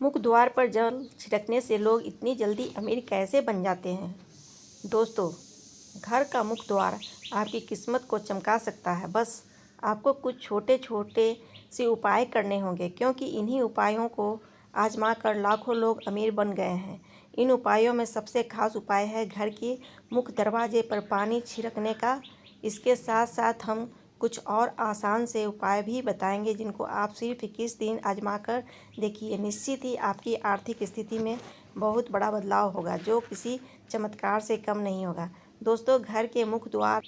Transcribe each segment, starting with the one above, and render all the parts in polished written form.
मुख्य द्वार पर जल छिड़कने से लोग इतनी जल्दी अमीर कैसे बन जाते हैं? दोस्तों, घर का मुख्य द्वार आपकी किस्मत को चमका सकता है। बस आपको कुछ छोटे छोटे से उपाय करने होंगे, क्योंकि इन्हीं उपायों को आजमा कर लाखों लोग अमीर बन गए हैं। इन उपायों में सबसे खास उपाय है घर के मुख्य दरवाजे पर पानी छिड़कने का। इसके साथ साथ हम कुछ और आसान से उपाय भी बताएंगे, जिनको आप सिर्फ 21 दिन आजमा कर देखिए। निश्चित ही आपकी आर्थिक स्थिति में बहुत बड़ा बदलाव होगा, जो किसी चमत्कार से कम नहीं होगा। दोस्तों, घर के मुख्य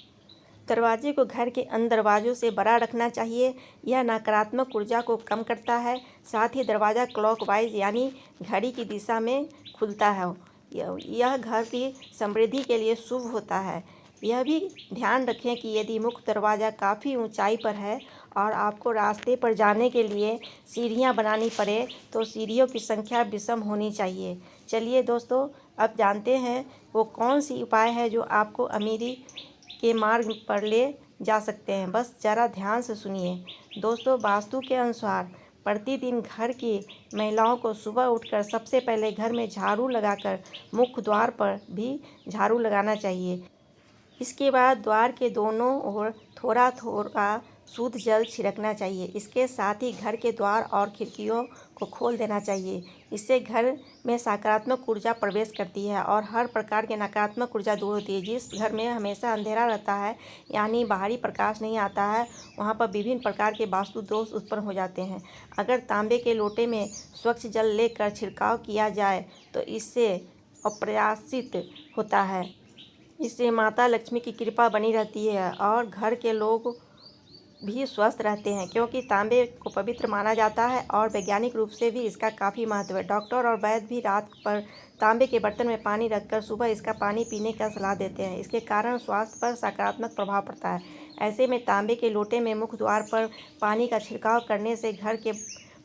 दरवाजे को घर के अन्य दरवाजों से बड़ा रखना चाहिए। यह नकारात्मक ऊर्जा को कम करता है। साथ ही दरवाज़ा क्लॉकवाइज यानी घड़ी की दिशा में खुलता है। यह घर की समृद्धि के लिए शुभ होता है। यह भी ध्यान रखें कि यदि मुख्य दरवाज़ा काफ़ी ऊंचाई पर है और आपको रास्ते पर जाने के लिए सीढ़ियां बनानी पड़े, तो सीढ़ियों की संख्या विषम होनी चाहिए। चलिए दोस्तों, अब जानते हैं वो कौन सी उपाय है जो आपको अमीरी के मार्ग पर ले जा सकते हैं। बस ज़रा ध्यान से सुनिए। दोस्तों, वास्तु के अनुसार प्रतिदिन घर की महिलाओं को सुबह उठकर सबसे पहले घर में झाड़ू लगाकर मुख्य द्वार पर भी झाड़ू लगाना चाहिए। इसके बाद द्वार के दोनों ओर थोड़ा थोड़ा शुद्ध जल छिड़कना चाहिए। इसके साथ ही घर के द्वार और खिड़कियों को खोल देना चाहिए। इससे घर में सकारात्मक ऊर्जा प्रवेश करती है और हर प्रकार की नकारात्मक ऊर्जा दूर होती है। जिस घर में हमेशा अंधेरा रहता है, यानी बाहरी प्रकाश नहीं आता है, वहाँ पर विभिन्न प्रकार के वास्तु दोष उत्पन्न हो जाते हैं। अगर तांबे के लोटे में स्वच्छ जल लेकर छिड़काव किया जाए तो इससे अप्रयासित होता है। इससे माता लक्ष्मी की कृपा बनी रहती है और घर के लोग भी स्वस्थ रहते हैं, क्योंकि तांबे को पवित्र माना जाता है और वैज्ञानिक रूप से भी इसका काफ़ी महत्व है। डॉक्टर और वैद्य भी रात पर तांबे के बर्तन में पानी रखकर सुबह इसका पानी पीने का सलाह देते हैं। इसके कारण स्वास्थ्य पर सकारात्मक प्रभाव पड़ता है। ऐसे में तांबे के लोटे में मुख्य द्वार पर पानी का छिड़काव करने से घर के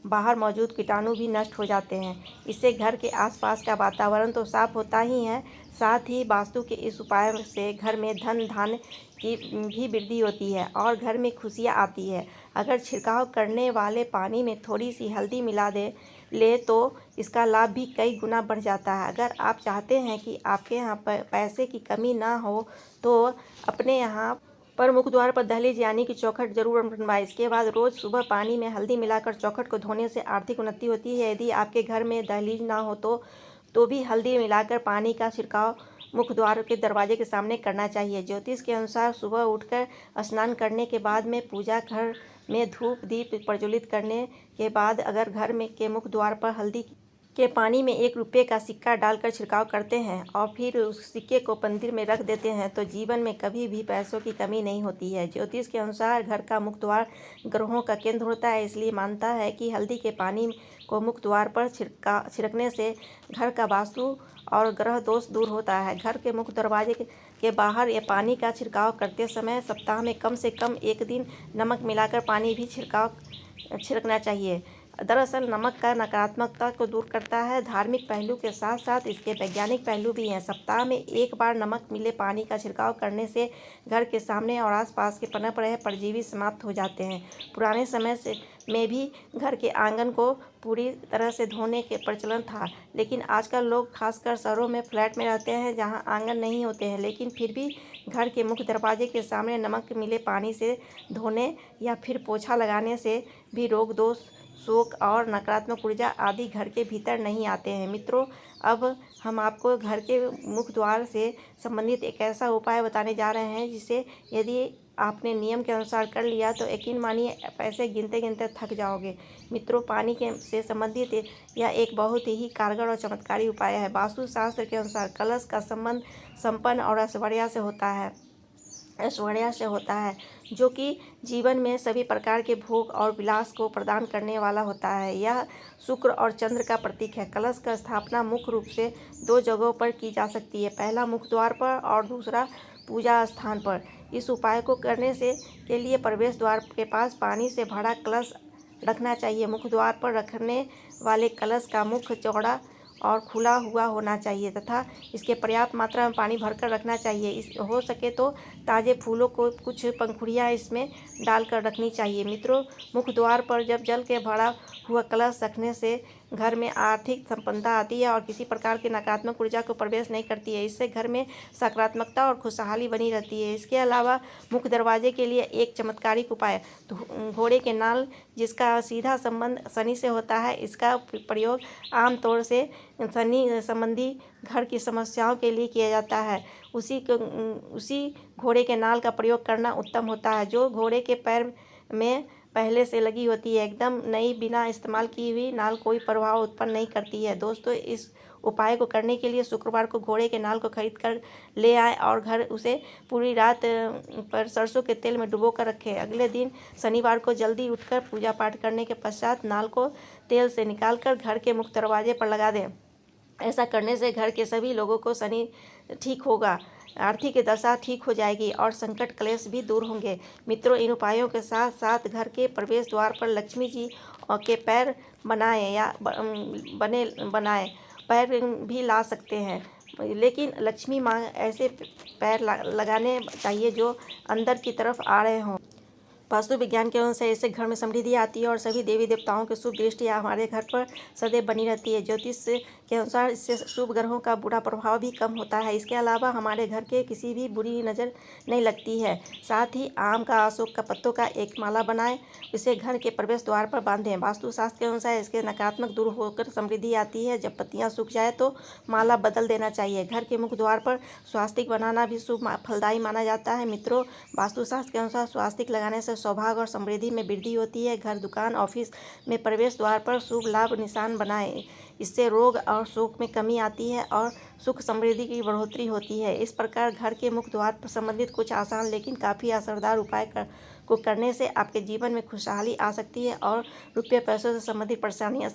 बाहर मौजूद कीटाणु भी नष्ट हो जाते हैं। इससे घर के आसपास का वातावरण तो साफ होता ही है, साथ ही वास्तु के इस उपाय से घर में धन धान्य की भी वृद्धि होती है और घर में खुशियाँ आती है। अगर छिड़काव करने वाले पानी में थोड़ी सी हल्दी मिला ले तो इसका लाभ भी कई गुना बढ़ जाता है। अगर आप चाहते हैं कि आपके यहाँ पर पैसे की कमी ना हो, तो अपने यहाँ पर मुख्य द्वार पर दहलीज यानी कि चौखट जरूर बनवाएं। इसके बाद रोज़ सुबह पानी में हल्दी मिलाकर चौखट को धोने से आर्थिक उन्नति होती है। यदि आपके घर में दहलीज ना हो तो भी हल्दी मिलाकर पानी का छिड़काव मुख्य द्वार के दरवाजे के सामने करना चाहिए। ज्योतिष के अनुसार सुबह उठकर स्नान करने के बाद में पूजा घर में धूप दीप प्रज्वलित करने के बाद अगर घर में के मुख्य द्वार पर हल्दी के पानी में 1 रुपये का सिक्का डालकर छिड़काव करते हैं और फिर उस सिक्के को मंदिर में रख देते हैं, तो जीवन में कभी भी पैसों की कमी नहीं होती है। ज्योतिष के अनुसार घर का मुख्य द्वार ग्रहों का केंद्र होता है, इसलिए मानता है कि हल्दी के पानी को मुख्य द्वार पर छिड़कने से घर का वास्तु और ग्रह दोष दूर होता है। घर के मुख्य दरवाजे के बाहर ये पानी का छिड़काव करते समय सप्ताह में कम से कम 1 दिन नमक मिलाकर पानी भी छिड़कना चाहिए। दरअसल नमक का नकारात्मकता को दूर करता है। धार्मिक पहलू के साथ साथ इसके वैज्ञानिक पहलू भी हैं। सप्ताह में 1 बार नमक मिले पानी का छिड़काव करने से घर के सामने और आसपास के पनप रहे परजीवी समाप्त हो जाते हैं। पुराने समय में भी घर के आंगन को पूरी तरह से धोने के प्रचलन था, लेकिन आजकल लोग खासकर शहरों में फ्लैट में रहते हैं जहां आंगन नहीं होते हैं। लेकिन फिर भी घर के मुख्य दरवाजे के सामने नमक मिले पानी से धोने या फिर पोछा लगाने से भी रोग दोष शोक और नकारात्मक ऊर्जा आदि घर के भीतर नहीं आते हैं। मित्रों, अब हम आपको घर के मुख्य द्वार से संबंधित एक ऐसा उपाय बताने जा रहे हैं जिसे यदि आपने नियम के अनुसार कर लिया तो यकीन मानिए पैसे गिनते गिनते थक जाओगे। मित्रों, पानी के से संबंधित यह एक बहुत ही कारगर और चमत्कारी उपाय है। वास्तुशास्त्र के अनुसार कलश का संबंध संपन्न और ऐश्वर्या से होता है, जो कि जीवन में सभी प्रकार के भोग और विलास को प्रदान करने वाला होता है। यह शुक्र और चंद्र का प्रतीक है। कलश का स्थापना मुख्य रूप से 2 जगहों पर की जा सकती है, पहला मुख्य द्वार पर और दूसरा पूजा स्थान पर। इस उपाय को करने के लिए प्रवेश द्वार के पास पानी से भरा कलश रखना चाहिए। मुख्य द्वार पर रखने वाले कलश का मुख चौड़ा और खुला हुआ होना चाहिए तथा इसके पर्याप्त मात्रा में पानी भरकर रखना चाहिए। इस हो सके तो ताज़े फूलों को कुछ पंखुड़ियाँ इसमें डालकर रखनी चाहिए। मित्रों, मुख्य द्वार पर जब जल के भरा हुआ कलश रखने से घर में आर्थिक संपन्नता आती है और किसी प्रकार की नकारात्मक ऊर्जा को प्रवेश नहीं करती है। इससे घर में सकारात्मकता और खुशहाली बनी रहती है। इसके अलावा मुख्य दरवाजे के लिए एक चमत्कारिक उपाय, घोड़े के नाल, जिसका सीधा संबंध शनि से होता है, इसका प्रयोग आमतौर से शनि संबंधी घर की समस्याओं के लिए किया जाता है। उसी घोड़े के नाल का प्रयोग करना उत्तम होता है, जो घोड़े के पैर में पहले से लगी होती है। एकदम नई, बिना इस्तेमाल की हुई नाल कोई प्रभाव उत्पन्न नहीं करती है। दोस्तों, इस उपाय को करने के लिए शुक्रवार को घोड़े के नाल को खरीद कर ले आए और घर उसे पूरी रात पर सरसों के तेल में डुबो कर रखें। अगले दिन शनिवार को जल्दी उठकर पूजा पाठ करने के पश्चात नाल को तेल से निकालकर घर के मुख्य दरवाजे पर लगा दें। ऐसा करने से घर के सभी लोगों को शनि ठीक होगा, आर्थिक दशा ठीक हो जाएगी और संकट क्लेश भी दूर होंगे। मित्रों, इन उपायों के साथ साथ घर के प्रवेश द्वार पर लक्ष्मी जी के पैर बनाए पैर भी ला सकते हैं, लेकिन लक्ष्मी माँ ऐसे पैर लगाने चाहिए जो अंदर की तरफ आ रहे हों। वास्तु विज्ञान के अनुसार इससे घर में समृद्धि आती है और सभी देवी देवताओं की शुभ दृष्टि हमारे घर पर सदैव बनी रहती है। ज्योतिष के अनुसार इससे शुभ ग्रहों का बुरा प्रभाव भी कम होता है। इसके अलावा हमारे घर के किसी भी बुरी नज़र नहीं लगती है। साथ ही आम का, अशोक का पत्तों का एक माला बनाएं, इसे घर के प्रवेश द्वार पर बांधें। वास्तुशास्त्र के अनुसार इसके नकारात्मक दूर होकर समृद्धि आती है। जब पत्तियाँ सूख जाए तो माला बदल देना चाहिए। घर के मुख्य द्वार पर स्वास्तिक बनाना भी शुभ फलदायी माना जाता है। मित्रों, वास्तुशास्त्र के अनुसार स्वास्तिक लगाने से सौभाग्य और समृद्धि में वृद्धि होती है। घर, दुकान, ऑफिस में प्रवेश द्वार पर शुभ लाभ निशान बनाएं। इससे रोग और शोक में कमी आती है और सुख समृद्धि की बढ़ोतरी होती है। इस प्रकार घर के मुख्य द्वार पर संबंधित कुछ आसान लेकिन काफ़ी असरदार उपाय को करने से आपके जीवन में खुशहाली आ सकती है और रुपये पैसों से संबंधित परेशानियाँ